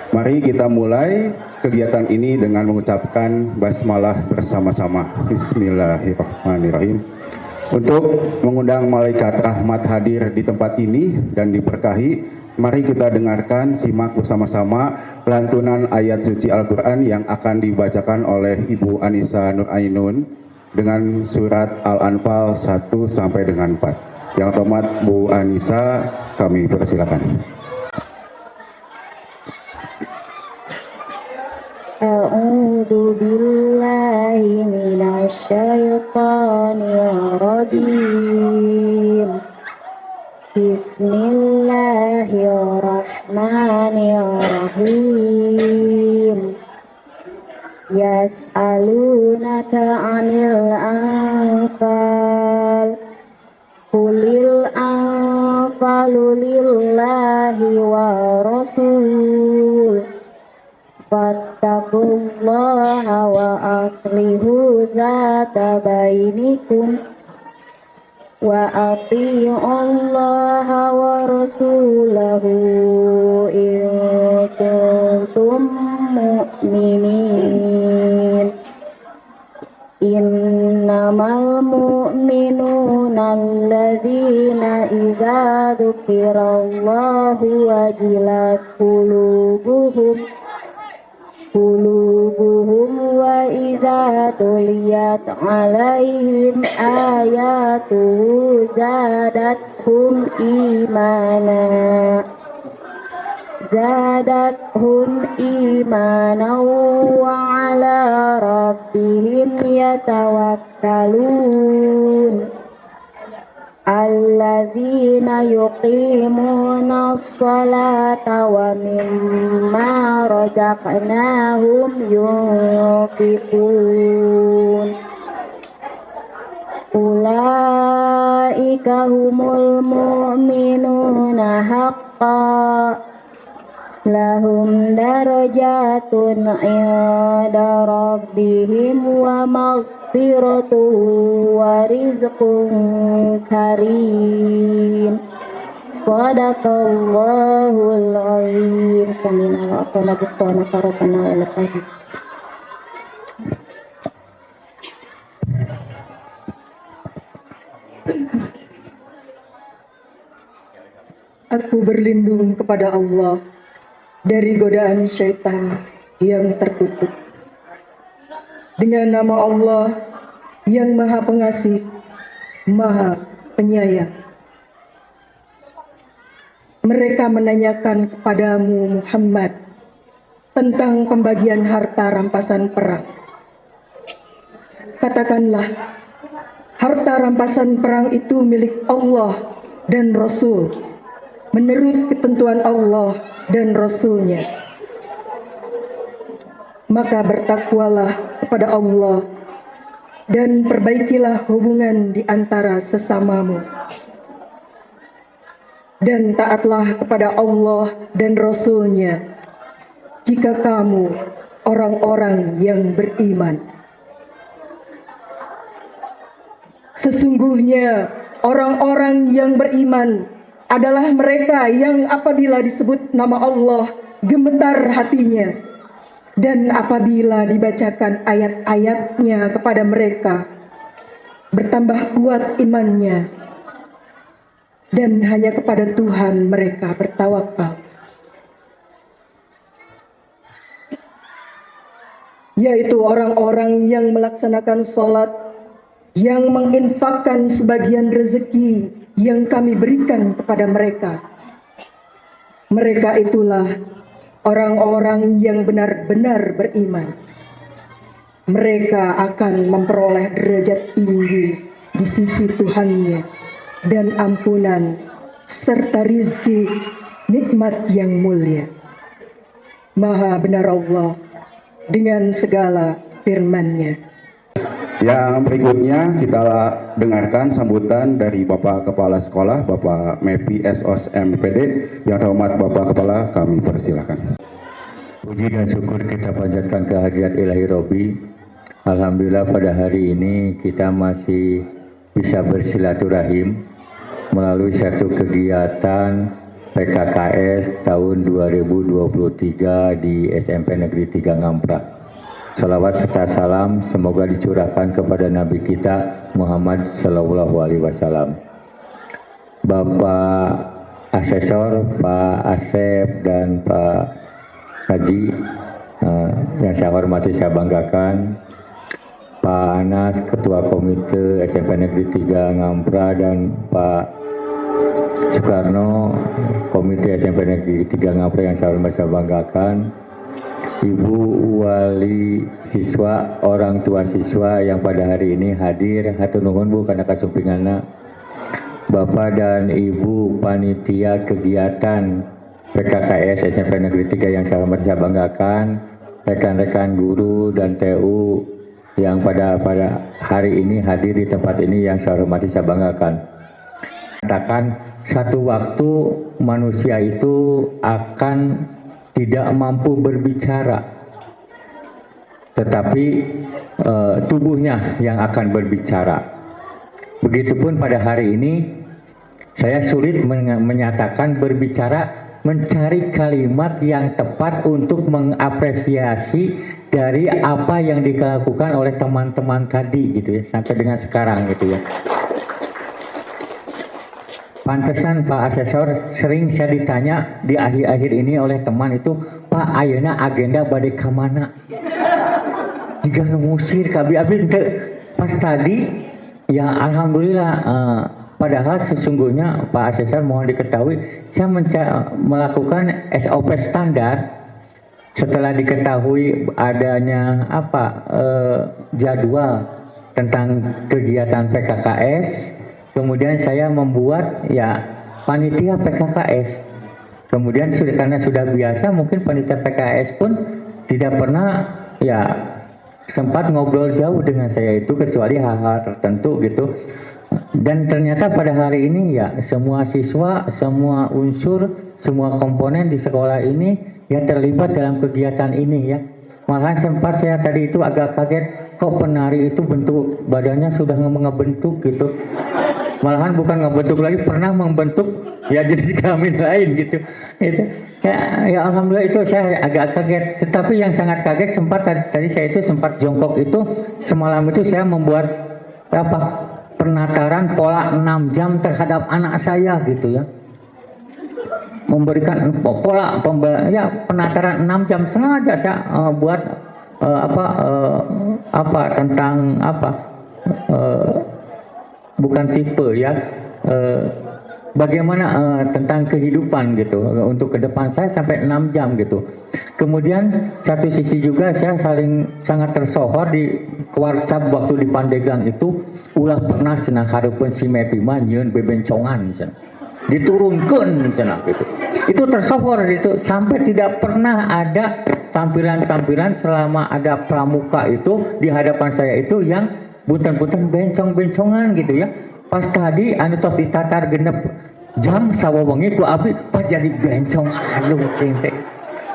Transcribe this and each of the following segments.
Mari kita mulai kegiatan ini dengan mengucapkan basmalah bersama-sama. Bismillahirrahmanirrahim. Untuk mengundang malaikat rahmat hadir di tempat ini dan diberkahi, mari kita dengarkan, simak bersama-sama lantunan ayat suci Al-Quran yang akan dibacakan oleh Ibu Anissa Nur Ainun dengan surat Al-Anfal 1 sampai dengan 4. Yang terhormat Bu Anissa, kami persilakan. A'udzu billahi minasy syaithanir rajim. Bismillahirrahmanirrahim. Yas'alunaka 'anil anfal. Qulil anfalu lillahi wa rasul. Fattaqullaha wa aslihu dzata bainikum wa athi'ullaha wa rasulahu in kuntum mu'minin. Innamal mu'minuna alladzina idza dzukirallahu wajilat qulubuhum wa idza tuliyat alaihim ayatuhu zadathum imana wa ala rabbihim yatawakkalun. Alladzina yuqimuna as-salata wa mimma razaqnahum yunfiqun. Ulaika humul mu'minuna haqqan lahum darajatun 'inda rabbihim wa maghfiratun wa rizqun karim. Shadaqallahul azim. Samina wa atana biqana karabana wa lakadis. Aku berlindung kepada Allah dari godaan syaitan yang terkutuk. Dengan nama Allah yang Maha Pengasih, Maha Penyayang. Mereka menanyakan kepadamu Muhammad tentang pembagian harta rampasan perang. Katakanlah, harta rampasan perang itu milik Allah dan Rasul menurut ketentuan Allah dan Rasul-Nya. Maka bertakwalah kepada Allah dan perbaikilah hubungan di antara sesamamu. Dan taatlah kepada Allah dan Rasul-Nya jika kamu orang-orang yang beriman. Sesungguhnya orang-orang yang beriman adalah mereka yang apabila disebut nama Allah gemetar hatinya, dan apabila dibacakan ayat-ayatnya kepada mereka bertambah kuat imannya, dan hanya kepada Tuhan mereka bertawakal, yaitu orang-orang yang melaksanakan sholat, yang menginfakkan sebagian rezeki yang kami berikan kepada mereka. Mereka itulah orang-orang yang benar-benar beriman. Mereka akan memperoleh derajat tinggi di sisi Tuhannya dan ampunan serta rizki nikmat yang mulia. Maha benar Allah dengan segala firman-Nya. Yang berikutnya kita dengarkan sambutan dari Bapak Kepala Sekolah, Bapak Mepi SOS MPD. Yang terhormat Bapak Kepala, kami persilakan. Puji dan syukur kita panjatkan kehadirat Ilahi Robbi. Alhamdulillah pada hari ini kita masih bisa bersilaturahim melalui satu kegiatan PKKS tahun 2023 di SMP Negeri 3 Ngampra. Salawat serta salam semoga dicurahkan kepada Nabi kita Muhammad Sallallahu Alaihi Wasallam. Bapak Asesor, Pak Asep dan Pak Haji yang saya hormati, saya banggakan, Pak Anas, Ketua Komite SMP Negeri 3 Ngampra, dan Pak Soekarno, Komite SMP Negeri 3 Ngampra yang saya hormati, saya banggakan, Ibu Wali siswa, orang tua siswa yang pada hari ini hadir, hatur nuhun Bu karena kasumpinganna, Bapak dan Ibu panitia kegiatan PKKS SMP Negeri 3 yang saya hormati, saya banggakan, rekan-rekan guru dan TU yang pada hari ini hadir di tempat ini yang saya hormati, saya banggakan. Katakan satu waktu manusia itu akan tidak mampu berbicara, tetapi tubuhnya yang akan berbicara. Begitupun pada hari ini saya sulit menyatakan berbicara, mencari kalimat yang tepat untuk mengapresiasi dari apa yang dilakukan oleh teman-teman tadi gitu ya, sampai dengan sekarang gitu ya. Pantesan Pak Asesor, sering saya ditanya di akhir-akhir ini oleh teman itu, Pak ayeuna agenda bade ka mana? Jika ngusir kabi-abi teu. Pas tadi ya alhamdulillah, padahal sesungguhnya Pak Asesor mohon diketahui, saya melakukan SOP standar setelah diketahui adanya jadwal tentang kegiatan PKKS. Kemudian saya membuat ya panitia PKKS. Kemudian karena sudah biasa, mungkin panitia PKKS pun tidak pernah ya sempat ngobrol jauh dengan saya itu kecuali hal-hal tertentu gitu. Dan ternyata pada hari ini ya semua siswa, semua unsur, semua komponen di sekolah ini ya terlibat dalam kegiatan ini ya. Malahan sempat saya tadi itu agak kaget, kok penari itu bentuk badannya sudah ngebentuk gitu. Malahan bukan ngebentuk lagi, pernah membentuk ya jadi kelamin lain gitu. Itu ya alhamdulillah itu saya agak kaget. Tetapi yang sangat kaget sempat tadi saya itu sempat jongkok itu semalam itu saya membuat penataran pola 6 jam terhadap anak saya gitu ya. Memberikan pola penataran 6 jam sengaja saya buat tentang bukan tipe ya, bagaimana tentang kehidupan gitu untuk ke depan saya sampai 6 jam gitu. Kemudian satu sisi juga saya sangat tersohor di kewarcap waktu di Pandeglang itu ulah pernah cenah hareupeun si Mepima nyieun bebencongan cenah diturunkan cenah gitu. Itu tersohor itu sampai tidak pernah ada tampilan-tampilan selama ada pramuka itu di hadapan saya itu yang bunten-bunten bencong-bencongan gitu ya. Pas tadi anu tos ditatar genep jam sawawengi ku abi pas jadi bencong, aduh cinte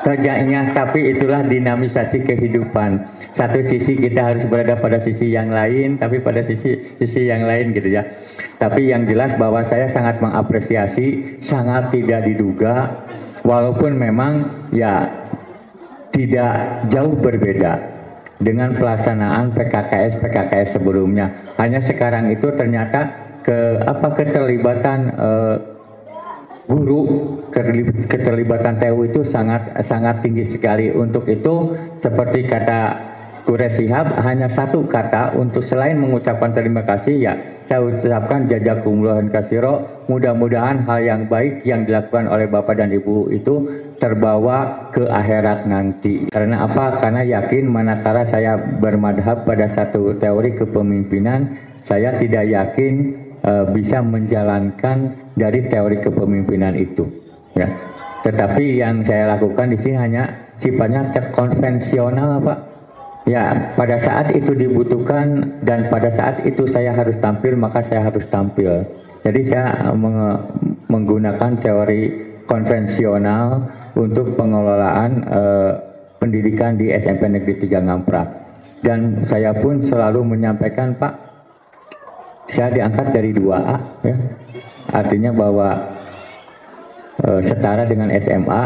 kerjanya. Tapi itulah dinamisasi kehidupan. Satu sisi kita harus berada pada sisi yang lain, tapi pada sisi yang lain gitu ya. Tapi yang jelas bahwa saya sangat mengapresiasi, sangat tidak diduga, walaupun memang ya tidak jauh berbeda dengan pelaksanaan PKKS sebelumnya. Hanya sekarang itu ternyata keterlibatan guru, keterlibatan TU itu sangat tinggi sekali. Untuk itu seperti kata Kures Shihab, hanya satu kata untuk selain mengucapkan terima kasih ya saya ucapkan jazakumullah katsiro. Mudah-mudahan hal yang baik yang dilakukan oleh Bapak dan Ibu itu terbawa ke akhirat nanti. Karena apa? Karena yakin manakala saya bermadhab pada satu teori kepemimpinan, saya tidak yakin bisa menjalankan dari teori kepemimpinan itu. Ya. Tetapi yang saya lakukan di sini hanya sifatnya konvensional, Pak. Ya, pada saat itu dibutuhkan dan pada saat itu saya harus tampil, maka saya harus tampil. Jadi saya menggunakan teori konvensional untuk pengelolaan pendidikan di SMP Negeri 3 Ngampra. Dan saya pun selalu menyampaikan, Pak, saya diangkat dari 2A, ya. Artinya bahwa setara dengan SMA,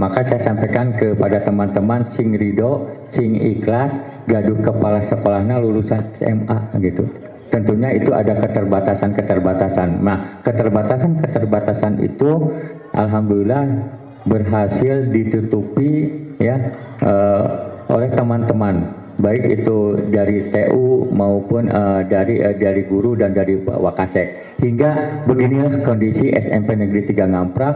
maka saya sampaikan kepada teman-teman sing ridho, sing ikhlas, gaduh kepala sekolahnya lulusan SMA gitu. Tentunya itu ada keterbatasan-keterbatasan. Nah, keterbatasan-keterbatasan itu alhamdulillah berhasil ditutupi ya oleh teman-teman, baik itu dari TU maupun dari guru dan dari Wakasek. Hingga beginilah kondisi SMP Negeri 3 Ngampra,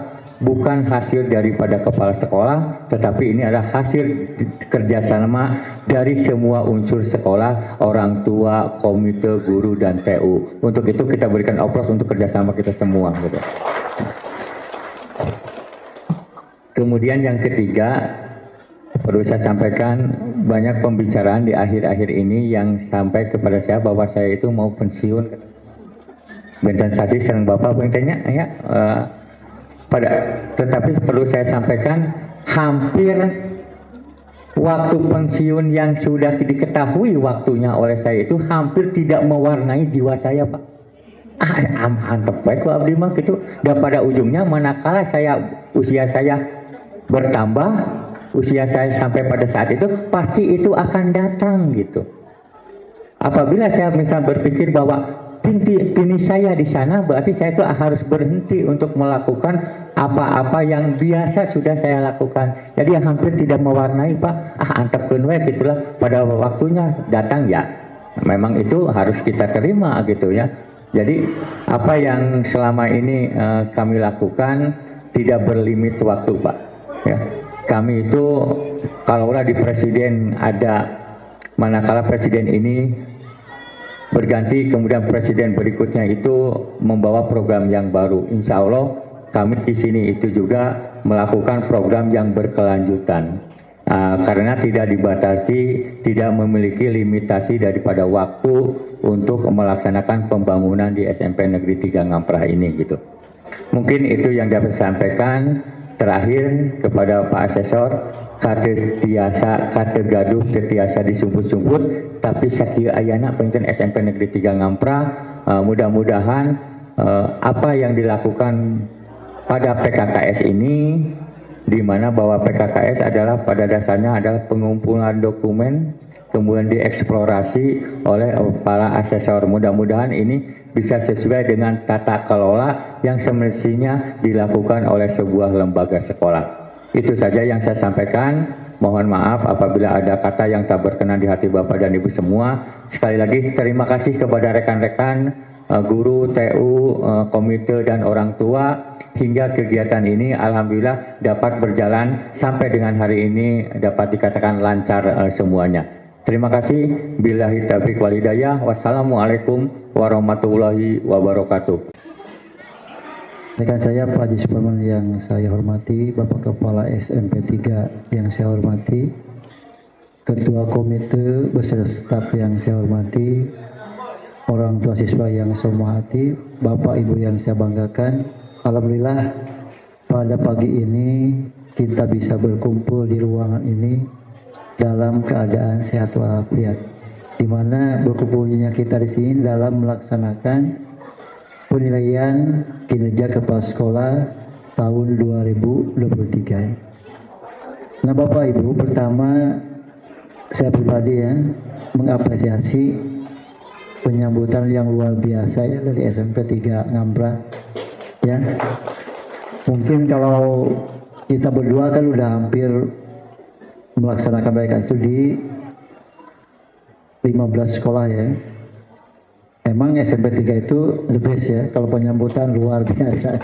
bukan hasil daripada kepala sekolah, tetapi ini adalah hasil kerjasama dari semua unsur sekolah, orang tua, komite, guru, dan TU. Untuk itu kita berikan aplaus untuk kerjasama kita semua. Gitu. Kemudian yang ketiga, perlu saya sampaikan, banyak pembicaraan di akhir-akhir ini yang sampai kepada saya bahwa saya itu mau pensiun. Benten sasi serang Bapak bentenya ya. Tetapi perlu saya sampaikan, hampir waktu pensiun yang sudah diketahui waktunya oleh saya itu hampir tidak mewarnai jiwa saya, Pak. Antep baik Pak Abdi mah gitu. Dan pada ujungnya manakala usia saya bertambah, usia saya sampai pada saat itu, pasti itu akan datang gitu. Apabila saya misal berpikir bahwa finish saya di sana, berarti saya itu harus berhenti untuk melakukan apa-apa yang biasa sudah saya lakukan. Jadi hampir tidak mewarnai, Pak. Antepkeun we gitulah, pada waktunya datang ya. Memang itu harus kita terima gitu ya. Jadi apa yang selama ini kami lakukan tidak berlimit waktu, Pak. Ya. Kami itu kalaulah di presiden ada, manakala presiden ini berganti, kemudian presiden berikutnya itu membawa program yang baru. Insya Allah kami di sini itu juga melakukan program yang berkelanjutan. Karena tidak dibatasi, tidak memiliki limitasi daripada waktu untuk melaksanakan pembangunan di SMP Negeri 3 Ngampra ini gitu. Mungkin itu yang dapat saya sampaikan. Terakhir kepada Pak Asesor, kate tiasa, kate gaduh, tiasa disumput-sumput, tapi sakieu ayana pengen SMP Negeri 3 Ngampra, mudah-mudahan apa yang dilakukan pada PKKS ini, di mana bahwa PKKS adalah pada dasarnya adalah pengumpulan dokumen, kemudian dieksplorasi oleh para asesor. Mudah-mudahan ini bisa sesuai dengan tata kelola yang semestinya dilakukan oleh sebuah lembaga sekolah. Itu saja yang saya sampaikan. Mohon maaf apabila ada kata yang tak berkenan di hati Bapak dan Ibu semua. Sekali lagi terima kasih kepada rekan-rekan guru, TU, komite dan orang tua, hingga kegiatan ini alhamdulillah dapat berjalan sampai dengan hari ini dapat dikatakan lancar semuanya. Terima kasih. Billahi taufiq wal hidayah. Wassalamualaikum warahmatullahi wabarakatuh. Rekan saya Pak Haji Suparman yang saya hormati, Bapak Kepala SMP 3 yang saya hormati, Ketua Komite beserta staf yang saya hormati, orang tua siswa yang saya hormati, Bapak Ibu yang saya banggakan. Alhamdulillah pada pagi ini kita bisa berkumpul di ruangan ini dalam keadaan sehat walafiat, di mana berkumpulnya kita di sini dalam melaksanakan penilaian kinerja kepala sekolah tahun 2023. Nah Bapak Ibu, pertama saya pribadi ya mengapresiasi penyambutan yang luar biasa ya dari SMP 3 Ngampra ya. Mungkin kalau kita berdua kan udah hampir melaksanakan baik itu di 15 sekolah ya. Emang SMP 3 itu the best ya, kalau penyambutan luar biasa.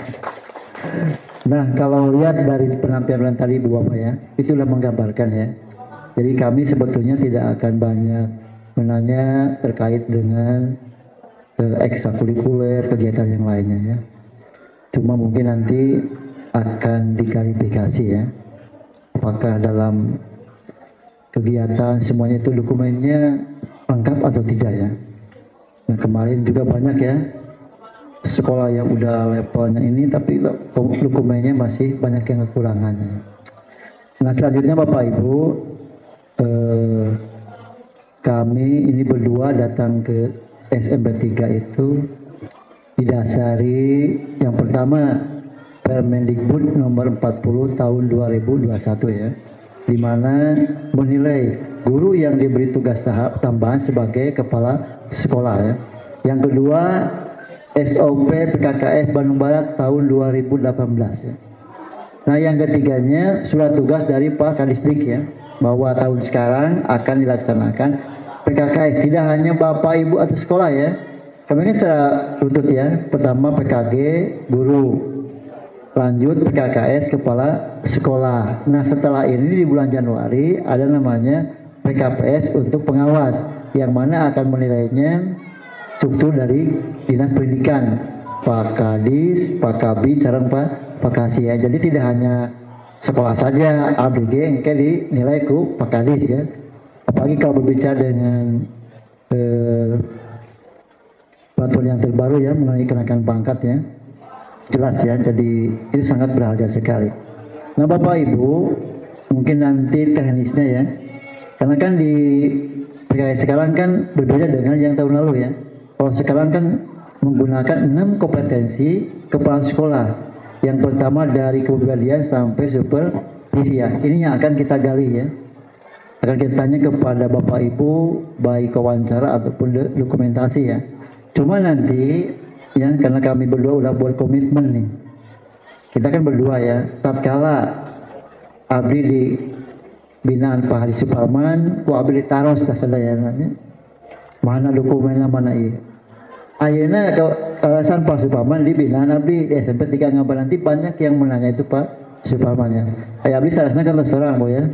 Nah kalau lihat dari penampilan tadi Bu Bapak ya, itu sudah menggambarkan ya. Jadi kami sebetulnya tidak akan banyak menanya terkait dengan ekstrakurikuler, kegiatan yang lainnya ya. Cuma mungkin nanti akan diklarifikasi ya, apakah dalam kegiatan semuanya itu dokumennya lengkap atau tidak ya. Nah kemarin juga banyak ya sekolah yang udah levelnya ini tapi dokumennya masih banyak yang kekurangannya. Nah selanjutnya Bapak Ibu, kami ini berdua datang ke SMP 3 itu didasari yang pertama Permendikbud nomor 40 tahun 2021 ya, di mana menilai guru yang diberi tugas tahap tambahan sebagai kepala sekolah ya. Yang kedua, SOP PKKS Bandung Barat tahun 2018 ya. Nah, yang ketiganya surat tugas dari Pak Kadisdik ya, bahwa tahun sekarang akan dilaksanakan PKKS tidak hanya Bapak Ibu atau sekolah ya. Kami kan secara runtut ya. Pertama PKG guru, lanjut PKKS kepala sekolah. Nah, setelah ini di bulan Januari ada namanya PKPS untuk pengawas, yang mana akan menilainya struktur dari Dinas Pendidikan, Pak Kadis, Pak Kabi, carang Pak Kasih ya. Jadi tidak hanya sekolah saja ABG yang dinilai ku Pak Kadis ya. Apalagi kalau berbicara dengan peraturan yang terbaru ya mengenai kenaikan pangkat ya, jelas ya. Jadi itu sangat berharga sekali. Nah, Bapak Ibu, mungkin nanti teknisnya ya, karena kan di PKS sekarang kan berbeda dengan yang tahun lalu ya. Kalau sekarang kan menggunakan 6 kompetensi kepala sekolah. Yang pertama dari kepribadian sampai supervisi ya. Ini yang akan kita gali ya. Akan kita tanya kepada Bapak Ibu baik wawancara ataupun dokumentasi ya. Cuma nanti ya, karena kami berdua udah buat komitmen nih. Kita kan berdua ya. Tatkala abdi di binaan Pak Haji Suparman, ku abdi taros dah sadayananya. Mana dokumennya mana iya. Ayeuna alasan Pak Suparman di binaan abdi di SMP 3 Ngabar nanti banyak yang menanya itu Pak Suparman ya. Aya abdi sarasna kan terus terang Boy ya.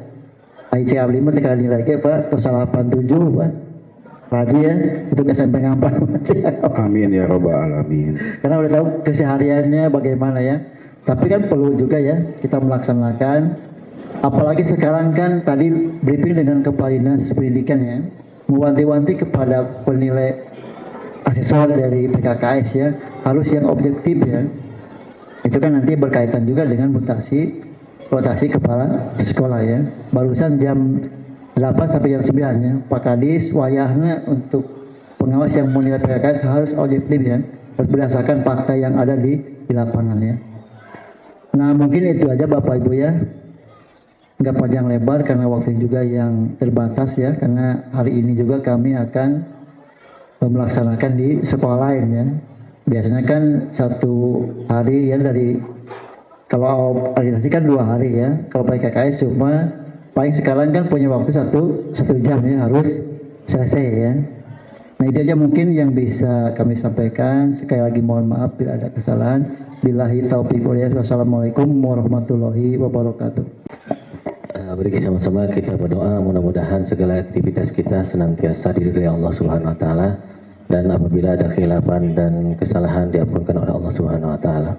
Aici abdi mah teh nilai ge Pak 87 Pak. Haji ya untuk SMP Ngabar. Amin ya robbal alamin. Karena udah tahu kesehariannya bagaimana ya. Tapi kan perlu juga ya kita melaksanakan, apalagi sekarang kan tadi briefing dengan Kepala Dinas Pendidikan ya, mewanti-wanti kepada penilai asesor dari PKKS ya, harus yang objektif ya. Itu kan nanti berkaitan juga dengan rotasi kepala sekolah ya. Barusan jam 8 sampai jam 9 ya, Pak Kadis wayahnya untuk pengawas yang menilai PKKS harus objektif ya, harus berdasarkan fakta yang ada di lapangan ya. Nah, mungkin itu aja Bapak Ibu ya, nggak panjang lebar karena waktu juga yang terbatas ya, karena hari ini juga kami akan melaksanakan di sekolah lain ya. Biasanya kan satu hari ya, dari kalau organisasi kan 2 hari ya. Kalau PKKS cuma paling sekarang kan punya waktu satu jam ya, harus selesai ya. Nah, itu aja mungkin yang bisa kami sampaikan. Sekali lagi mohon maaf bila ada kesalahan. Billahi taufiq wal hidayah. Wassalamualaikum warahmatullahi wabarakatuh. Mari sama-sama kita berdoa, mudah-mudahan segala aktivitas kita senantiasa diridhai Allah Subhanahu wa taala, dan apabila ada khilafan dan kesalahan diampunkan oleh Allah Subhanahu wa taala.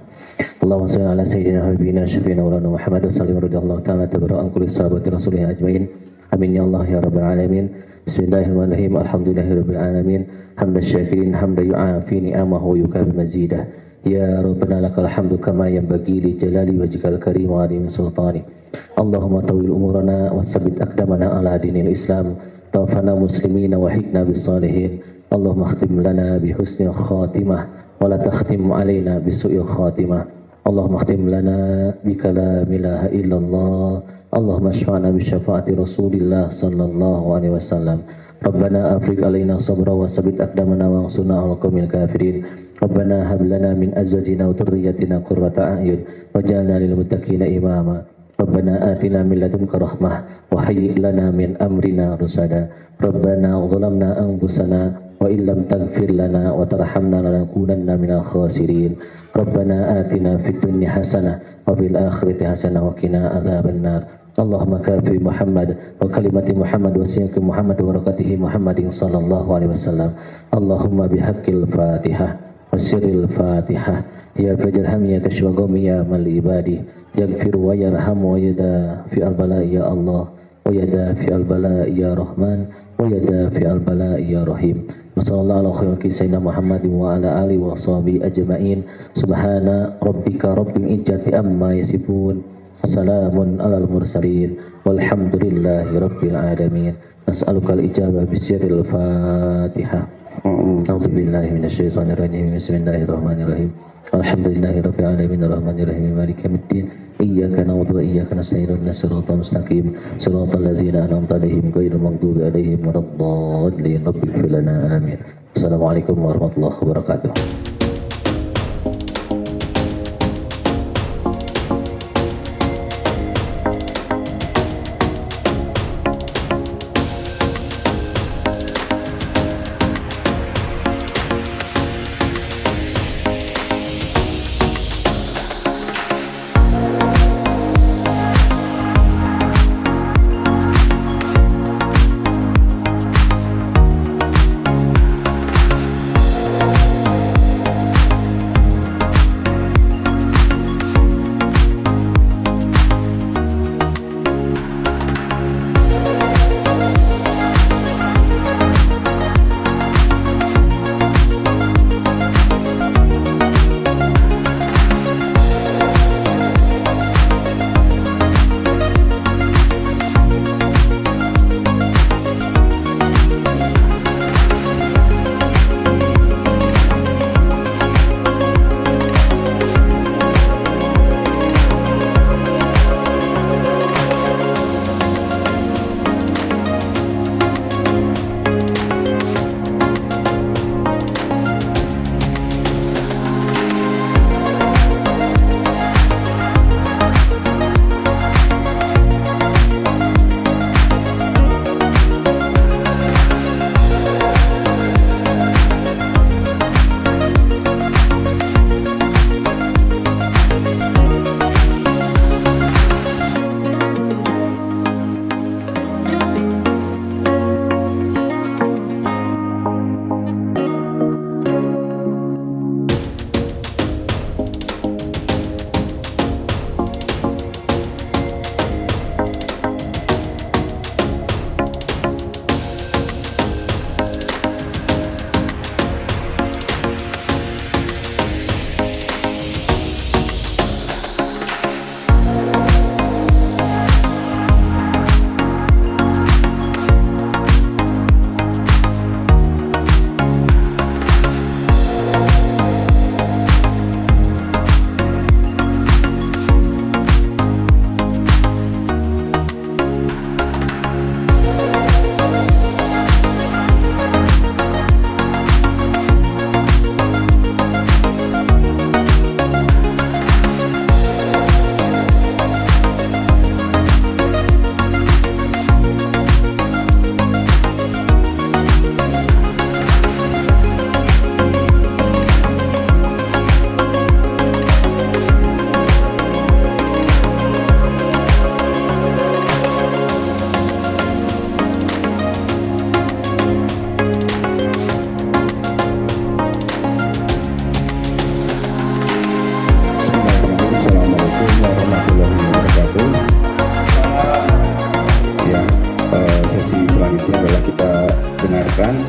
Allahumma shalli ala sayyidina habibina syafiina wa lana Muhammad sallallahu radhiyallahu taala tabarra'an kulli sahabati rasulih ajmain. Amin ya Allah ya rabbal alamin. Bismillahirrahmanirrahim. Alhamdulillahirabbil alamin. Hamdan syakirin hamdan yu'afi ni'amahu wa yukabi mazidah. Ya Rabbana lakal hamdu kama yanbaghi li jalali wajhikal karim wa azimi sultani. Allahumma tawil umurana wa sabbit aqdamana ala dinil Islam. Tawaffana muslimina wa hikna bis salihin. Allahumma khtim lana bi husnil khatimah wa la takhtim alaina bi su'il khatimah. Allahumma khtim lana bi kalami la ilaha illallah. Allahumma shfa'na bi syafaati Rasulillah sallallahu alaihi wasallam. Rabbana afriq alaina sabra wa sabbit aqdamana wa ansurna 'alal qaumil kafirin. Rabbana hab lana min azwajina wa dhurriyyatina qurrata a'yun waj'alna lil muttaqina imama. Rabbana atina min ladunka rahmah wa hayyi' lana min amrina rusada. Rabbana zalamna anfusana wa illam taghfir lana wa tarhamna lanakunanna minal khasirin. Rabbana atina fid dunya hasanah wa fil akhirati hasanah wa qina adzabannar. Allahumma kafi Muhammad wa kalimati Muhammad wa siyaki Muhammad wa barakatihi Muhammadin sallallahu alaihi wasallam. Allahumma bihaqqil Fatihah wa sirril Fatihah ya fajrham ya kashfa ghaumi ya mal ibadi yaghfir wa yarham wa yada fi al-bala ya Allah wa yada fi al-bala ya Rahman wa yada fi al-bala ya Rahim. Wassallallahu ala khairi sayyidina Muhammadin wa ala alihi wa sahbihi ajma'in. Subhana rabbika rabbil izzati amma yasifun. Assalamun alal mursalin walhamdulillahi rabbil alamin. Nas'alukal ijabah bisirril Fatihah. أعوذ بالله من الشيطان الرجيم بسم الله الرحمن الرحيم الحمد لله رب العالمين الرحمن الرحيم مالك يوم الدين إياك نعبد وإياك نستعين اهدنا الصراط المستقيم صراط الذين أنعمت عليهم غير المغضوب عليهم ولا الضالين رب اغفر لنا آمين السلام عليكم ورحمة الله وبركاته.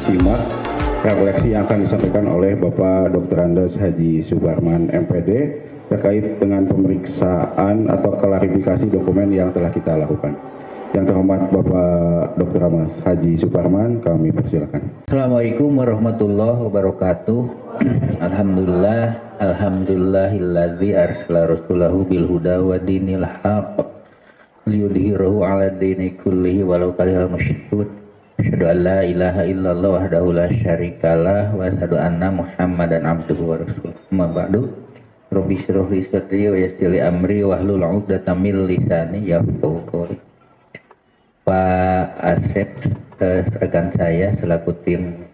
simak refleksi yang akan disampaikan oleh Bapak Dr. Andes Haji Suparman MPD terkait dengan pemeriksaan atau klarifikasi dokumen yang telah kita lakukan. Yang terhormat Bapak Dr. Andes Haji Suparman, kami persilakan. Assalamualaikum warahmatullahi wabarakatuh. Alhamdulillahilladzi arsala rasulahu bil huda wa dinil haqq liyudhhirahu 'ala dini kullihi walau karihal musyrikun. Asyhadu an la ilaha illallah wahdahu la syarikalah wa asyhadu anna Muhammadan abduhu wa rasuluh. Amma ba'du. Rabbi shrah li sadri wa yassir li amri wahlul 'uqdatam min lisani yafqahu qawli. Pak Asep, rekan saya selaku tim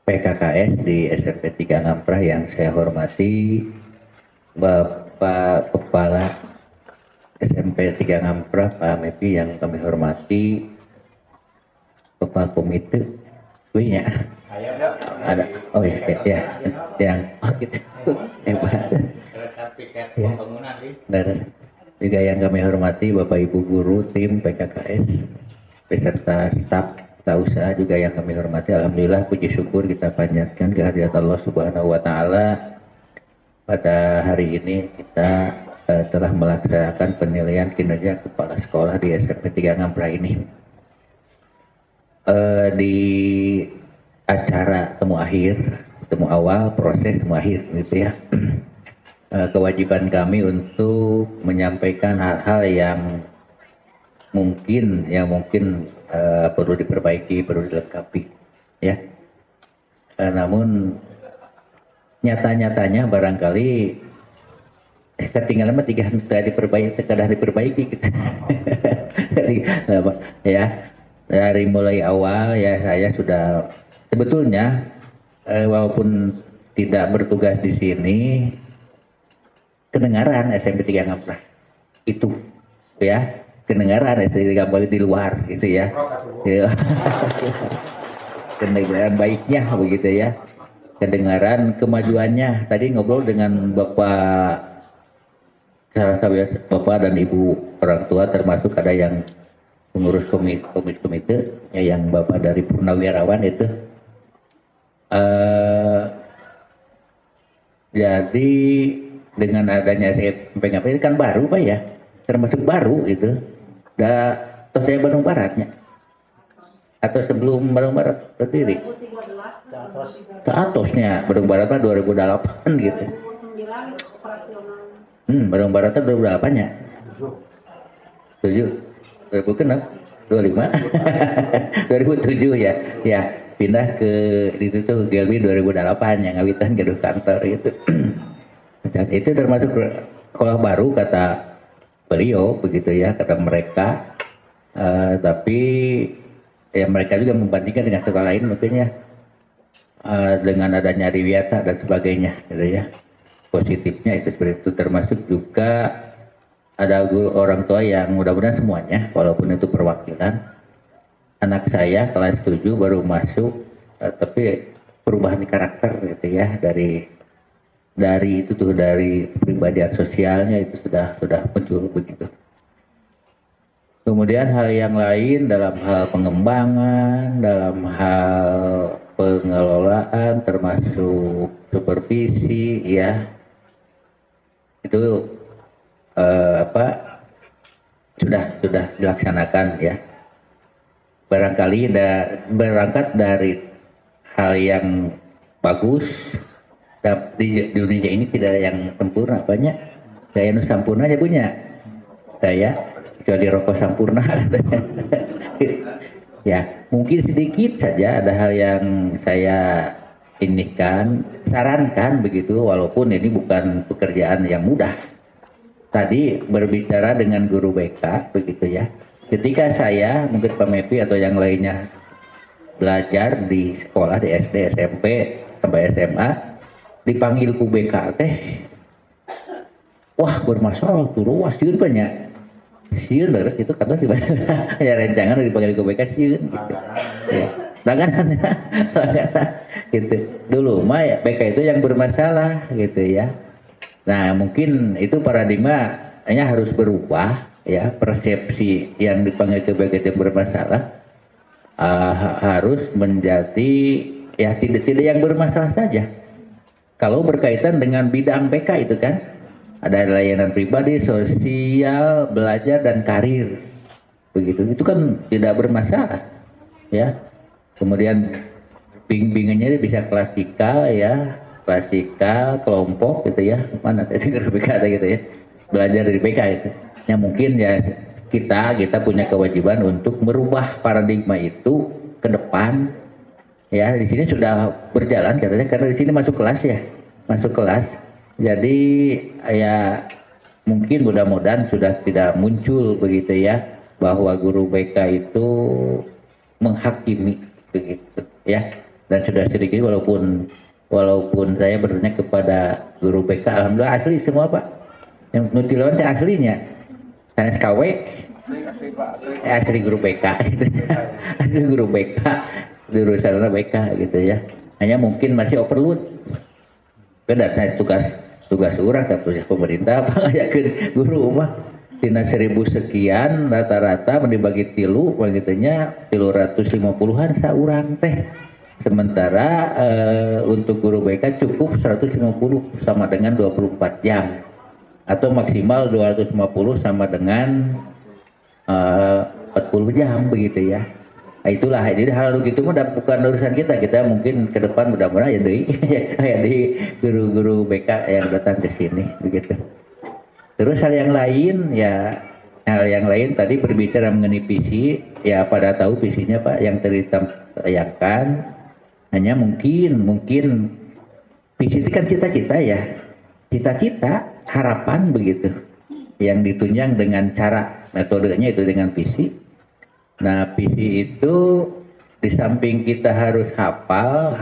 PKKS di SMP 3 Ngamprah yang saya hormati, Bapak Kepala SMP 3 Ngamprah Pak Mepi yang kami hormati, Bapak Komite, nya ada, oh ya, yang gitu, Pak, ya, juga yang kami hormati Bapak Ibu Guru tim PKKS beserta staf usaha juga yang kami hormati. Alhamdulillah, puji syukur kita panjatkan kehadirat Allah Subhanahu wa Ta'ala. Pada hari ini kita telah melaksanakan penilaian kinerja kepala sekolah di SMP 3 Ngamprah ini. Di acara temu akhir, temu awal, proses temu akhir gitu ya. Kewajiban kami untuk menyampaikan hal-hal yang mungkin perlu diperbaiki, perlu dilengkapi ya. Namun nyata-nyatanya barangkali ketinggalan tiga diperbaiki kita. Ya, dari mulai awal ya saya sudah sebetulnya walaupun tidak bertugas di sini, kedengaran SMP 3 Ngamprah itu ya, kedengaran SMP 3 Ngamprah di luar gitu ya. Kedengaran baiknya begitu ya, kedengaran kemajuannya. Tadi ngobrol dengan Bapak dan Ibu orang tua, termasuk ada yang pengurus komite ya, yang Bapak dari Purnawirawan itu. Jadi dengan adanya SMP ini kan baru Pak ya, termasuk baru itu. Atau saya Bandung Baratnya, atau sebelum Bandung Barat berdiri? Ke atasnya Bandung Barat Pak 2008 gitu. Bandung Barat 2008 ya? 7? 2006? 25? 2007 ya? Ya, pindah ke itu tuh Gelbi 2008 yang ngawitan gedung kantor itu. Dan itu termasuk sekolah baru kata beliau begitu ya, kata mereka. Tapi ya mereka juga membandingkan dengan sekolah lain mungkin ya, dengan adanya Riwiata dan sebagainya gitu ya. Positifnya itu seperti itu, termasuk juga ada guru orang tua yang mudah-mudahan semuanya, walaupun itu perwakilan. Anak saya kelas 7 baru masuk, tapi perubahan karakter gitu ya, dari itu tuh, dari kepribadian sosialnya itu sudah muncul begitu. Kemudian hal yang lain dalam hal pengembangan, dalam hal pengelolaan, termasuk supervisi ya, itu sudah dilaksanakan ya. Barangkali berangkat dari hal yang bagus. Di dunia ini tidak ada yang sempurna, banyak. Saya sampurna aja punya saya, kecuali rokok sampurna. Ya, mungkin sedikit saja ada hal yang saya sarankan begitu, walaupun ini bukan pekerjaan yang mudah. Tadi berbicara dengan guru BK begitu ya. Ketika saya, mungkin Pak Mepi atau yang lainnya belajar di sekolah, di SD, SMP, sampai SMA, dipanggil ku BK teh, wah bermasalah tuh, wah sieun banyak. Sieun terus itu kata sih ya, rencangan dipanggil ku BK sieun gitu. Ya. Langganan gitu. Dulu mah ya, BK itu yang bermasalah gitu ya. Nah, mungkin itu paradigmanya harus berubah ya, persepsi yang dipanggil ke BK yang bermasalah harus menjadi ya tidak yang bermasalah saja. Kalau berkaitan dengan bidang BK itu kan ada layanan pribadi, sosial, belajar dan karir. Begitu. Itu kan tidak bermasalah ya. Kemudian bimbingannya bisa klasikal ya, klasikal, kelompok gitu ya. Mana tadi BK ada gitu ya. Belajar dari BK itu. Ya mungkin ya kita punya kewajiban untuk merubah paradigma itu ke depan. Ya, di sini sudah berjalan katanya, karena di sini masuk kelas ya. Masuk kelas. Jadi ya mungkin mudah-mudahan sudah tidak muncul begitu ya, bahwa guru BK itu menghakimi begitu ya. Dan sudah sedikit, walaupun saya bertanya kepada guru BK, alhamdulillah asli semua Pak. Yang nutilawan itu aslinya. Saya SKW, asli guru BK gitu. Asli guru BK, jurusan BK gitu ya. Hanya mungkin masih overload. Kedatanya tugas orang kan, tugas pemerintah apa ngajakin guru mah tina 1000 sekian rata-rata dibagi tilu begitunya 350-an saurang teh. Sementara untuk guru BK cukup 150 sama dengan 24 jam atau maksimal 250 sama dengan 40 jam begitu ya. Nah, itulah, jadi hal gitu mah bukan urusan kita. Kita mungkin ke depan mudah-mudahan ya deh, kayak di guru-guru BK yang datang ke sini begitu. Terus hal yang lain tadi berbicara mengenai visi, ya pada tahu visinya Pak yang ditayangkan. Hanya mungkin visi itu kan cita-cita ya, cita-cita, harapan begitu, yang ditunjang dengan cara metodenya itu dengan visi. Nah visi itu di samping kita harus hafal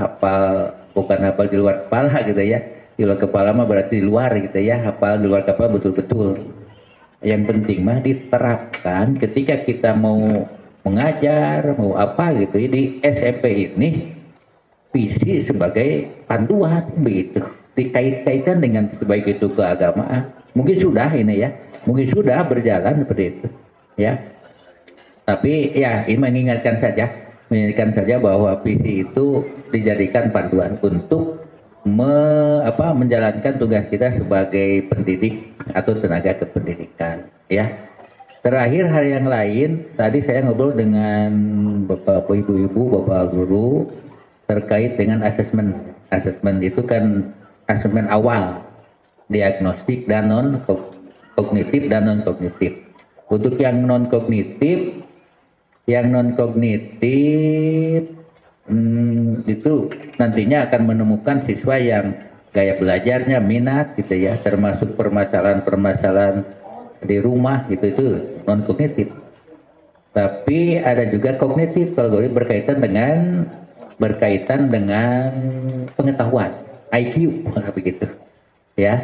bukan hafal di luar kepala gitu ya, di luar kepala mah berarti di luar gitu ya, hafal di luar kepala betul-betul. Yang penting mah diterapkan ketika kita mau mengajar, mau apa gitu ya, di SMP ini visi sebagai panduan begitu, dikait-kaitkan dengan baik itu keagamaan. Mungkin sudah ini ya, mungkin sudah berjalan seperti itu ya. Tapi ya ini mengingatkan saja bahwa visi itu dijadikan panduan untuk menjalankan tugas kita sebagai pendidik atau tenaga kependidikan ya. Terakhir hal yang lain, tadi saya ngobrol dengan Bapak Ibu, Bapak Guru terkait dengan asesmen. Asesmen itu kan asesmen awal, diagnostik dan non kognitif dan non kognitif. Untuk yang non kognitif itu nantinya akan menemukan siswa yang gaya belajarnya minat gitu ya, termasuk permasalahan di rumah gitu, itu non kognitif. Tapi ada juga kognitif kalau berkaitan dengan pengetahuan, IQ begitu ya.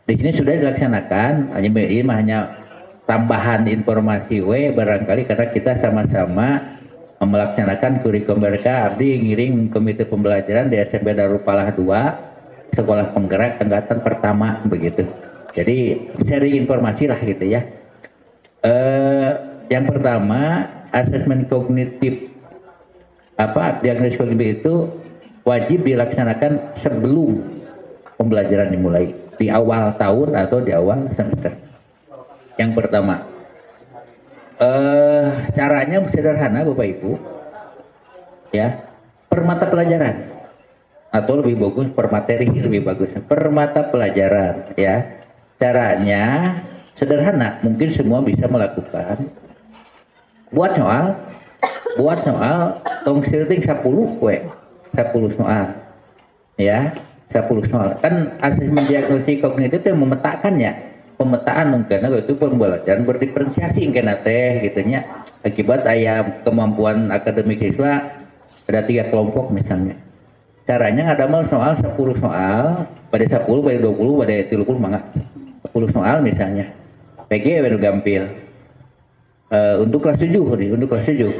Di sini sudah dilaksanakan, hanya tambahan informasi barangkali karena kita sama-sama melaksanakan kurikulum mereka. Abdi ngiring komite pembelajaran di SMP Darul Falah 2 sekolah penggerak tingkatan pertama begitu. Jadi sharing informasi lah gitu ya. Yang pertama asesmen kognitif, diagnosis kognitif itu wajib dilaksanakan sebelum pembelajaran dimulai, di awal tahun atau di awal semester. Yang pertama, caranya sederhana Bapak Ibu ya, per mata pelajaran atau lebih bagus per materi, lebih bagus per mata pelajaran ya. Caranya sederhana, mungkin semua bisa melakukan. Buat soal tong silting 10 soal ya, 10 soal. Kan asesmen diagnosis kognitif itu memetakannya, pemetaan mungkin itu pembelajaran berdiferensiasi kena teh gitunya, akibat kemampuan akademik siswa ada 3 kelompok misalnya. Caranya ada mal soal 10 soal, pada 10, pada 20, pada 30 mangga 10 soal misalnya. PG baru gampil. Untuk kelas 7 untuk kelas 7.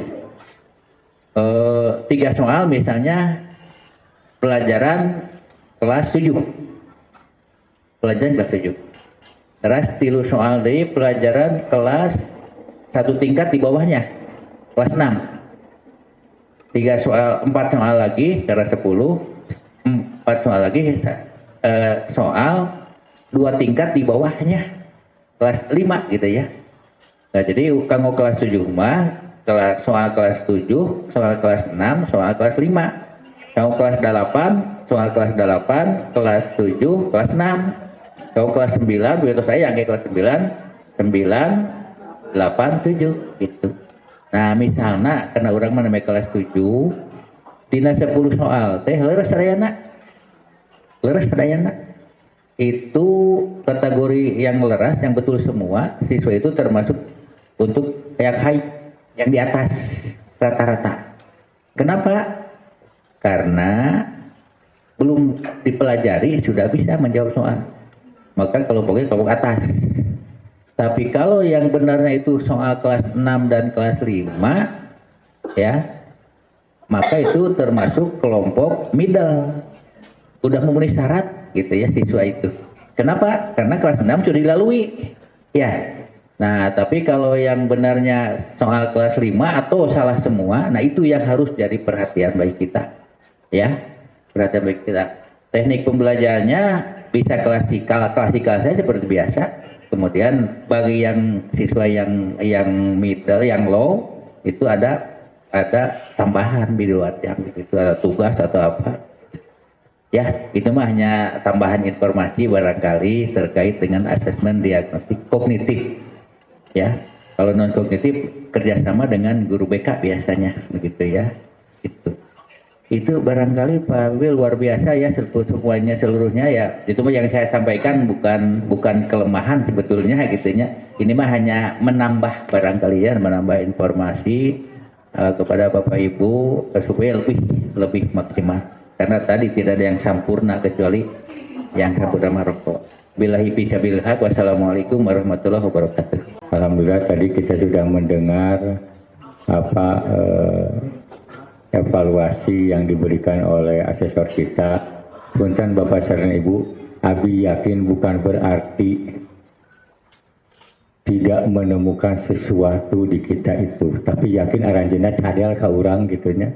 3 soal misalnya pelajaran kelas 7. Pelajaran kelas 7. Terus 3 soal dari pelajaran kelas 1 tingkat di bawahnya, kelas 6. 4 soal lagi karena 10, 4 soal lagi soal 2 tingkat di bawahnya, kelas 5 gitu ya. Nah jadi kanggo kelas 7 mah soal kelas 7, soal kelas 6, soal kelas 5. Kanggo kelas 8, soal kelas 8, kelas 7, kelas 6. Kalau kelas 9, begitu saya yang kelas 9, 8, 7 gitu. Nah misalnya karena orang mana kelas 7, dina 10 soal teh leres sadayana. Itu kategori yang leres, yang betul semua siswa itu termasuk untuk yang high, yang di atas rata-rata. Kenapa? Karena belum dipelajari sudah bisa menjawab soal. Maka kelompoknya kelompok atas. Tapi kalau yang benarnya itu soal kelas 6 dan kelas 5 ya, maka itu termasuk kelompok middle, udah memenuhi syarat gitu ya siswa itu. Kenapa? Karena kelas 6 sudah dilalui ya. Nah tapi kalau yang benarnya soal kelas 5 atau salah semua, nah itu yang harus jadi perhatian bagi kita ya, perhatian bagi kita. Teknik pembelajarannya bisa klasikal saya seperti biasa. Kemudian bagi yang siswa yang middle, yang low, itu ada ada tambahan di luar jam itu, ada tugas atau apa. Ya, itu mah hanya tambahan informasi barangkali terkait dengan asesmen diagnostik kognitif. Ya, kalau non kognitif kerjasama dengan guru BK biasanya, begitu ya. Itu barangkali Pak Wil luar biasa ya, semuanya seluruhnya ya. Itu mah yang saya sampaikan bukan kelemahan sebetulnya gitunya. Ini mah hanya menambah barangkali ya, menambah informasi kepada Bapak Ibu supaya lebih maksimal. Karena tadi tidak ada yang sempurna kecuali yang sempurna merokok. Billahi fisabilillah. Wassalamualaikum warahmatullahi wabarakatuh. Alhamdulillah tadi kita sudah mendengar evaluasi yang diberikan oleh asesor kita. Punten Bapak dan Ibu, Abi yakin bukan berarti tidak menemukan sesuatu di kita itu, tapi yakin aranjena cadel ka urang gitunya.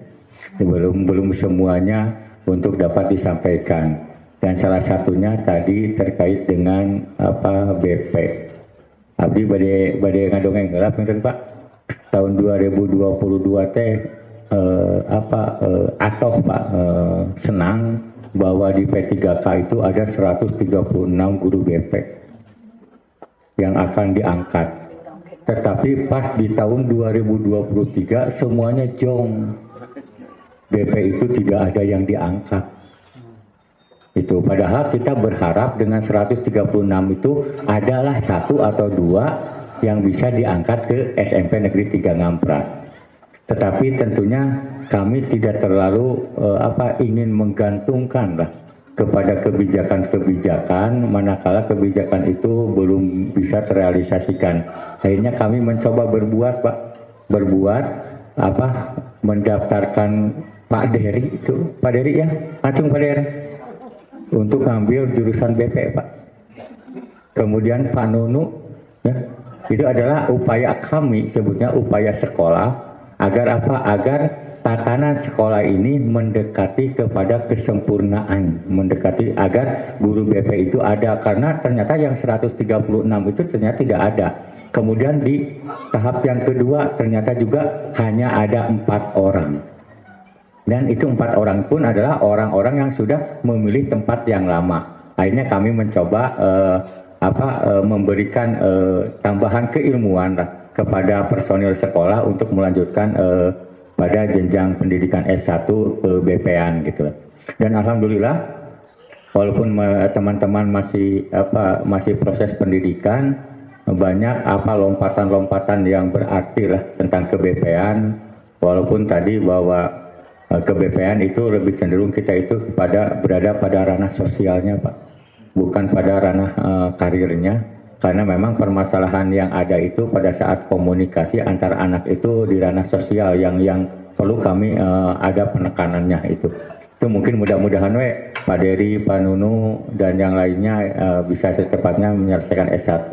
Belum semuanya untuk dapat disampaikan. Dan salah satunya tadi terkait dengan BP. Abdi bade ngadongeng gelap ngeten Pak. Tahun 2022 teh Pak senang bahwa di P3K itu ada 136 guru BP yang akan diangkat. Tetapi pas di tahun 2023 semuanya jong. BP itu tidak ada yang diangkat. Itu padahal kita berharap dengan 136 itu adalah 1 atau 2 yang bisa diangkat ke SMP Negeri 3 Ngampra. Tetapi tentunya kami tidak terlalu ingin menggantungkan lah kepada kebijakan-kebijakan manakala kebijakan itu belum bisa terrealisasikan. Akhirnya kami mencoba berbuat mendaftarkan Pak Dery itu, Pak Dery ya, Acung Pak Dery, untuk ngambil jurusan BP Pak. Kemudian Pak Nunu, ya, itu adalah upaya kami, sebutnya upaya sekolah, agar Agar tatanan sekolah ini mendekati kepada kesempurnaan, mendekati agar guru BP itu ada, karena ternyata yang 136 itu ternyata tidak ada. Kemudian di tahap yang kedua ternyata juga hanya ada 4 orang. Dan itu 4 orang pun adalah orang-orang yang sudah memilih tempat yang lama. Akhirnya kami mencoba memberikan tambahan keilmuan lah kepada personil sekolah untuk melanjutkan pada jenjang pendidikan S1 BP-an gitu. Dan alhamdulillah walaupun teman-teman masih proses pendidikan, banyak lompatan-lompatan yang berarti lah tentang ke-BP-an, walaupun tadi bahwa ke-BP-an itu lebih cenderung kita itu berada pada ranah sosialnya Pak, bukan pada ranah karirnya, karena memang permasalahan yang ada itu pada saat komunikasi antar anak itu di ranah sosial yang perlu kami ada penekanannya itu. Itu mungkin mudah-mudahan Pak Dery, Pak Nunu dan yang lainnya bisa secepatnya menyelesaikan S1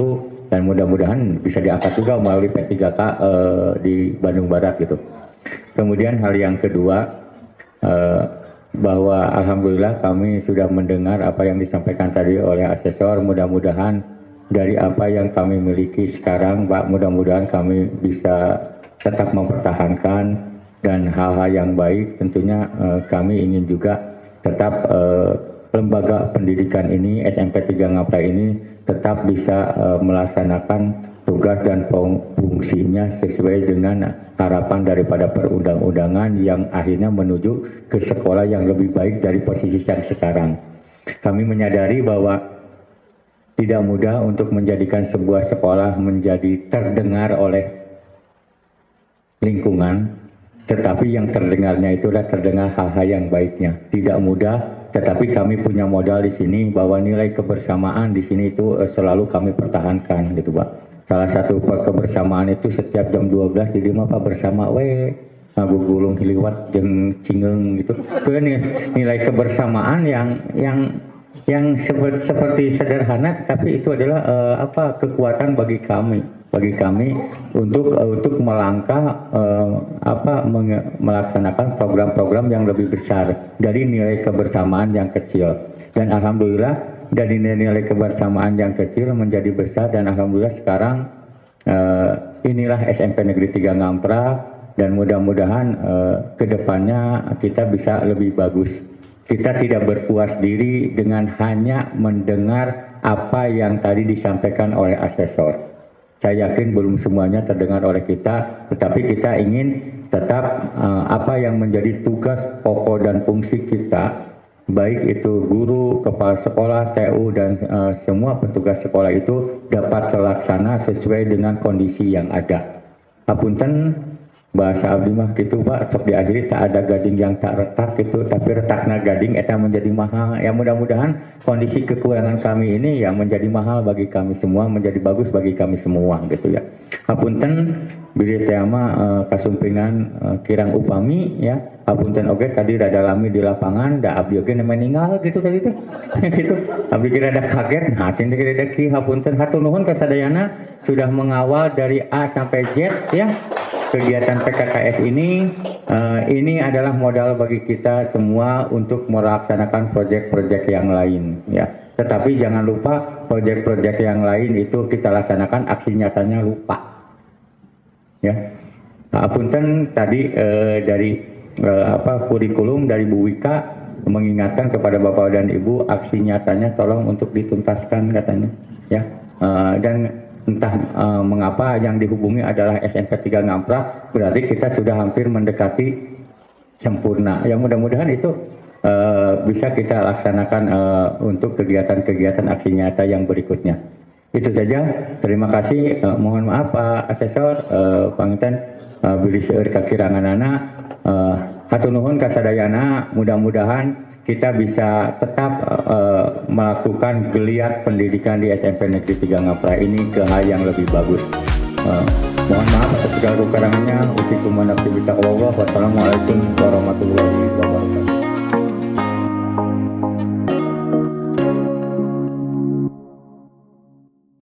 dan mudah-mudahan bisa diangkat juga melalui P3K di Bandung Barat gitu. Kemudian hal yang kedua, bahwa alhamdulillah kami sudah mendengar apa yang disampaikan tadi oleh asesor. Mudah-mudahan dari apa yang kami miliki sekarang Pak, mudah-mudahan kami bisa tetap mempertahankan, dan hal-hal yang baik tentunya kami ingin juga tetap lembaga pendidikan ini, SMP 3 Ngampra ini tetap bisa melaksanakan tugas dan fungsinya sesuai dengan harapan daripada perundang-undangan yang akhirnya menuju ke sekolah yang lebih baik dari posisi yang sekarang. Kami menyadari bahwa tidak mudah untuk menjadikan sebuah sekolah menjadi terdengar oleh lingkungan, tetapi yang terdengarnya itu adalah terdengar hal-hal yang baiknya. Tidak mudah, tetapi kami punya modal di sini bahwa nilai kebersamaan di sini itu selalu kami pertahankan gitu Pak. Salah satu kebersamaan itu setiap jam 12 di lima Pak bersama gulung hiliwat jeung cingeng gitu. Itu nilai kebersamaan yang seperti sederhana, tapi itu adalah kekuatan bagi kami untuk melangkah melaksanakan program-program yang lebih besar dari nilai kebersamaan yang kecil. Dan alhamdulillah dari nilai kebersamaan yang kecil menjadi besar, dan alhamdulillah sekarang inilah SMP Negeri 3 Ngampra dan mudah-mudahan kedepannya kita bisa lebih bagus. Kita tidak berpuas diri dengan hanya mendengar apa yang tadi disampaikan oleh asesor. Saya yakin belum semuanya terdengar oleh kita, tetapi kita ingin tetap apa yang menjadi tugas pokok dan fungsi kita, baik itu guru, kepala sekolah, TU, dan semua petugas sekolah itu dapat terlaksana sesuai dengan kondisi yang ada. Hapunten bahasa abdi mah gitu Pak, sok diakhiri tak ada gading yang tak retak gitu, tapi retakna gading eta menjadi mahal. Ya mudah-mudahan kondisi kekurangan kami ini yang menjadi mahal bagi kami semua, menjadi bagus bagi kami semua gitu ya. Hapunten bilih tema kasumpingan kirang upami ya. Hapunten oge tadi rada lami di lapangan, da abdi oge meninggal gitu tadi teh. Gitu. Abdi kira ada kaget, nah cen kira ki hapunten hatur nuhun ka sadayana sudah mengawal dari A sampai Z ya. Kegiatan PKKS ini adalah modal bagi kita semua untuk melaksanakan proyek-proyek yang lain ya. Tetapi jangan lupa proyek-proyek yang lain itu kita laksanakan, aksi nyatanya lupa. Ya. Apunten tadi dari kurikulum dari Bu Wika mengingatkan kepada Bapak dan Ibu aksi nyatanya tolong untuk dituntaskan katanya ya. Dan entah mengapa yang dihubungi adalah SMP 3 Ngamprah, berarti kita sudah hampir mendekati sempurna. Yang mudah-mudahan itu bisa kita laksanakan untuk kegiatan-kegiatan aksi nyata yang berikutnya. Itu saja. Terima kasih. Mohon maaf Pak Asesor, Panginten bilih seueur kakiranganana. Hatur nuhun kasadayana. Mudah-mudahan kita bisa tetap melakukan geliat pendidikan di SMP Negeri 3 Ngamprah ini ke hal yang lebih bagus. Mohon maaf atas segala kekurangannya. Wassalamualaikum warahmatullahi wabarakatuh.